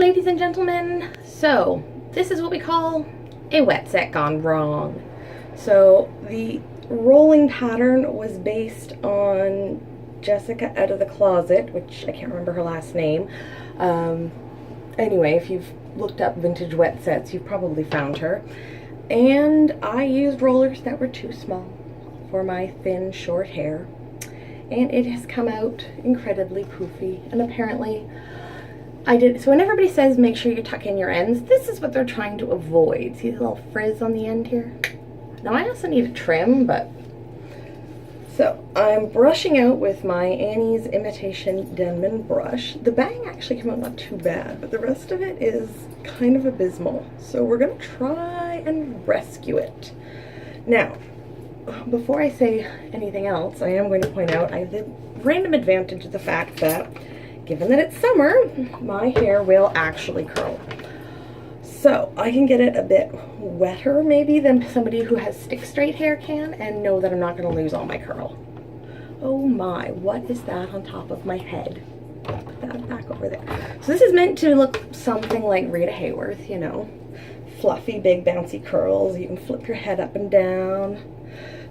ladies and gentlemen. So this is what we call a wet set gone wrong. So the rolling pattern was based on Jessica Out of the Closet, which I can't remember her last name. Anyway, if you've looked up vintage wet sets, you've probably found her. And I used rollers that were too small for my thin, short hair. And it has come out incredibly poofy. And apparently I did. So when everybody says make sure you tuck in your ends, this is what they're trying to avoid. See the little frizz on the end here? Now I also need a trim, but... So I'm brushing out with my Annie's Imitation Denman brush. The bang actually came out not too bad, but the rest of it is kind of abysmal. So we're gonna try and rescue it. Now, before I say anything else, I am going to point out I have the random advantage of the fact that, given that it's summer, my hair will actually curl. So I can get it a bit wetter maybe than somebody who has stick straight hair can, and know that I'm not going to lose all my curl. Oh my, what is that on top of my head? Put that back over there. So this is meant to look something like Rita Hayworth, you know. Fluffy, big, bouncy curls. You can flip your head up and down.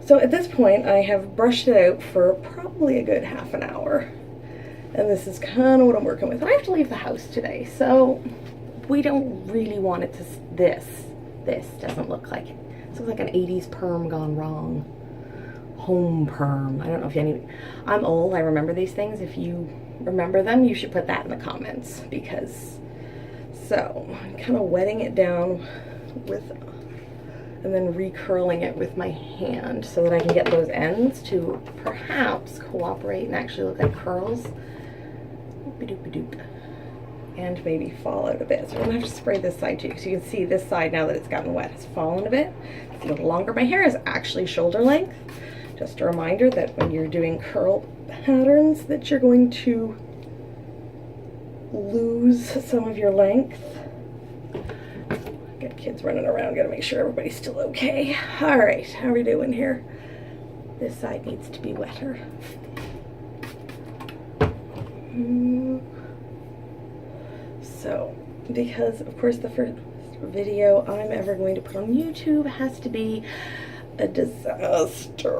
So at this point, I have brushed it out for probably a good half an hour. And this is kind of what I'm working with. I have to leave the house today, so we don't really want it to, this doesn't look like it. This looks like an 80s perm gone wrong. Home perm. I don't know if any, I'm old, I remember these things. If you remember them, you should put that in the comments, because, so I'm kind of wetting it down with, and then recurling it with my hand so that I can get those ends to perhaps cooperate and actually look like curls. Doop-a-doop-a-doop. And maybe fall out a bit. So I'm gonna have to spray this side too, so you can see this side, now that it's gotten wet, has fallen a bit. It's a little longer. My hair is actually shoulder length. Just a reminder that when you're doing curl patterns that you're going to lose some of your length. Got kids running around, gotta make sure everybody's still okay. All right, how are we doing here? This side needs to be wetter. So, because of course the first video I'm ever going to put on YouTube has to be a disaster.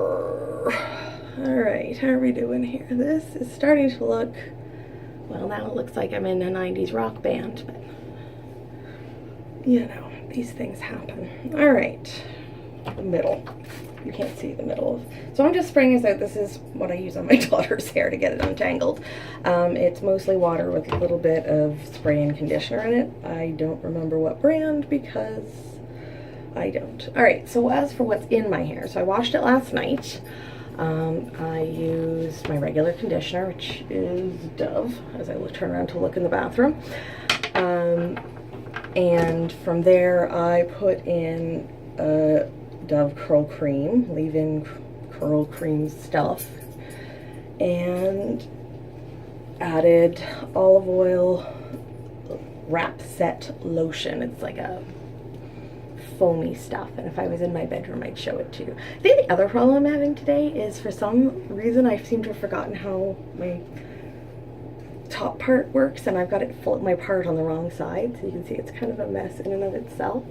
Alright, how are we doing here? This is starting to look, well, now it looks like I'm in a 90s rock band, but you know, these things happen. Alright, the middle. You can't see the middle. So I'm just spraying this out. This is what I use on my daughter's hair to get it untangled. It's mostly water with a little bit of spray and conditioner in it. I don't remember what brand because I don't. Alright, so as for what's in my hair, so I washed it last night. I used my regular conditioner, which is Dove, as I turn around to look in the bathroom. And from there I put in a Dove curl cream, leave-in curl cream stuff, and added olive oil wrap set lotion. It's like a foamy stuff, and if I was in my bedroom I'd show it to you. I think the other problem I'm having today is, for some reason I seem to have forgotten how my top part works, and I've got it full, my part on the wrong side, so you can see it's kind of a mess in and of itself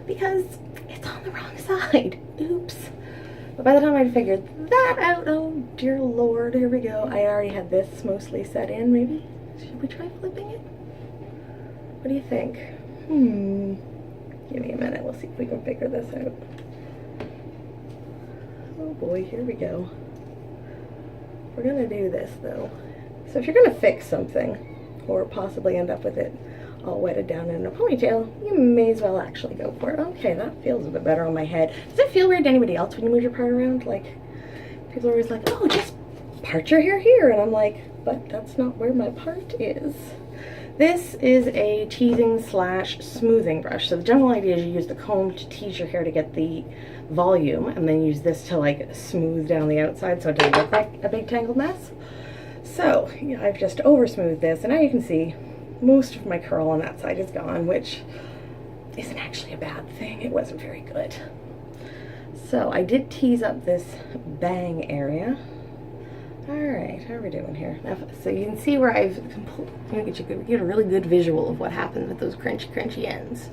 because it's on the wrong side. Oops. But by the time I'd figured that out, oh dear Lord, here we go. I already had this mostly set in. Maybe should we try flipping it? What do you think? Give me a minute, we'll see if we can figure this out. Oh boy, here we go. We're gonna do this though. So if you're gonna fix something, or possibly end up with it all wetted down in a ponytail, you may as well actually go for it. Okay, that feels a bit better on my head. Does it feel weird to anybody else when you move your part around? Like, people are always like, oh, just part your hair here. And I'm like, but that's not where my part is. This is a teasing slash smoothing brush. So the general idea is you use the comb to tease your hair to get the volume, and then use this to like smooth down the outside so it doesn't look like a big tangled mess. So yeah, I've just over smoothed this, and now you can see most of my curl on that side is gone, which isn't actually a bad thing. It wasn't very good. So I did tease up this bang area. Alright, how are we doing here? Now, so you can see where I've get a really good visual of what happens with those crunchy ends.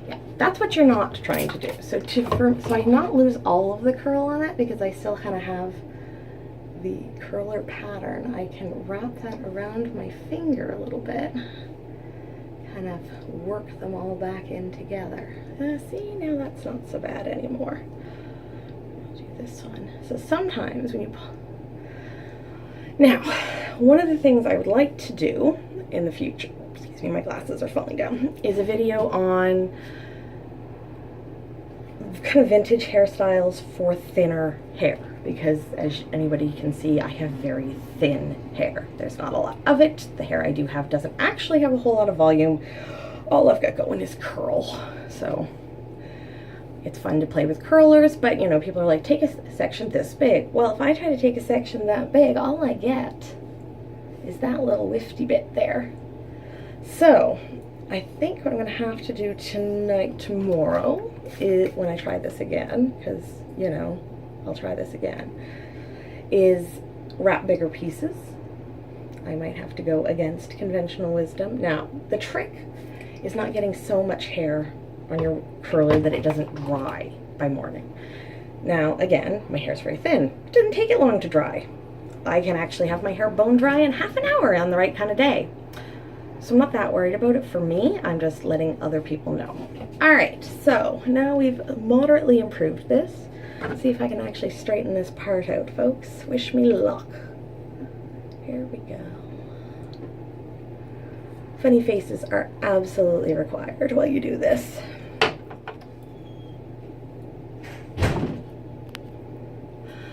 Yeah, that's what you're not trying to do. So so I not lose all of the curl on it, because I still kind of have the curler pattern, I can wrap that around my finger a little bit, kind of work them all back in together. See, now that's not so bad anymore. I'll do this one. So sometimes when you pull... Now, one of the things I would like to do in the future, excuse me, my glasses are falling down, is a video on kind of vintage hairstyles for thinner hair, because as anybody can see, I have very thin hair. There's not a lot of it. The hair I do have doesn't actually have a whole lot of volume. All I've got going is curl. So it's fun to play with curlers, but you know, people are like, take a section this big. Well, if I try to take a section that big, all I get is that little wifty bit there. So I think what I'm going to have to do tomorrow, is when I try this again, because, you know, I'll try this again, is wrap bigger pieces. I might have to go against conventional wisdom. Now, the trick is not getting so much hair on your curler that it doesn't dry by morning. Now, again, my hair's very thin. It doesn't take it long to dry. I can actually have my hair bone dry in half an hour on the right kind of day. So I'm not that worried about it for me. I'm just letting other people know. All right, so now we've moderately improved this. Let's see if I can actually straighten this part out, folks. Wish me luck. Here we go. Funny faces are absolutely required while you do this.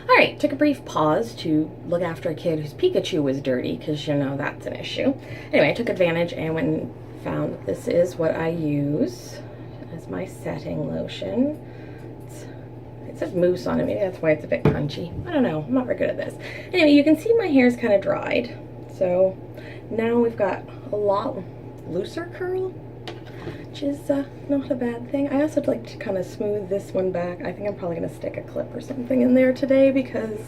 All right, took a brief pause to look after a kid whose Pikachu was dirty, because you know that's an issue. Anyway, I took advantage and went and found that this is what I use as my setting lotion. It says mousse on it, maybe that's why it's a bit crunchy. I don't know, I'm not very good at this. Anyway, you can see my hair's kind of dried. So now we've got a lot looser curl, which is not a bad thing. I also like to kind of smooth this one back. I think I'm probably going to stick a clip or something in there today, because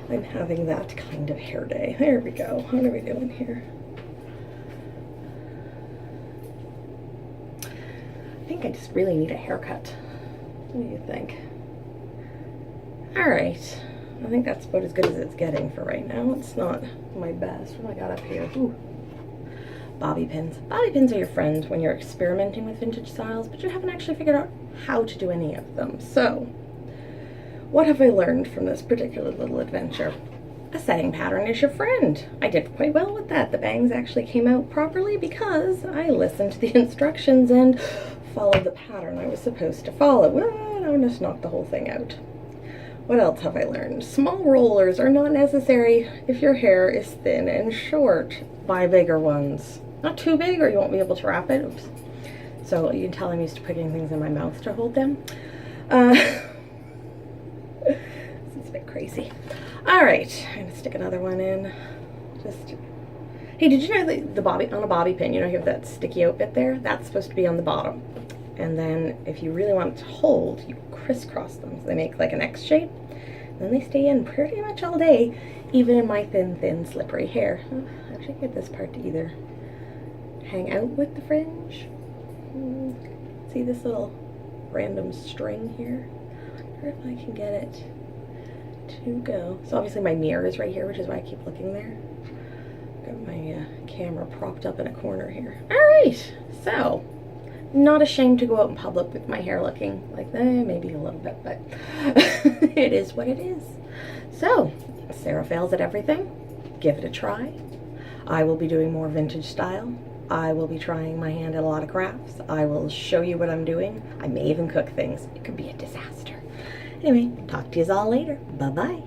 I'm having that kind of hair day. There we go. What are we doing here? I think I just really need a haircut. What do you think? All right. I think that's about as good as it's getting for right now. It's not my best. What do I got up here? Ooh. Bobby pins. Bobby pins are your friend when you're experimenting with vintage styles, but you haven't actually figured out how to do any of them. So, what have I learned from this particular little adventure? A setting pattern is your friend. I did quite well with that. The bangs actually came out properly because I listened to the instructions and followed the pattern I was supposed to follow. Well, I just knocked the whole thing out. What else have I learned? Small rollers are not necessary if your hair is thin and short. Buy bigger ones. Not too big or you won't be able to wrap it. Oops. So you can tell I'm used to putting things in my mouth to hold them. This is a bit crazy. All right, I'm gonna stick another one in. Just, hey, did you know that on a bobby pin, you know, you have that sticky out bit there? That's supposed to be on the bottom. And then if you really want it to hold, you crisscross them. So they make like an X shape. And then they stay in pretty much all day, even in my thin, slippery hair. I should get this part to either hang out with the fringe. See this little random string here? I wonder if I can get it to go. So obviously my mirror is right here, which is why I keep looking there. Got my camera propped up in a corner here. All right, so not ashamed to go out in public with my hair looking like that, maybe a little bit, but it is what it is. So, Sarah fails at everything. Give it a try. I will be doing more vintage style. I will be trying my hand at a lot of crafts. I will show you what I'm doing. I may even cook things. It could be a disaster. Anyway, talk to you all later. Bye-bye.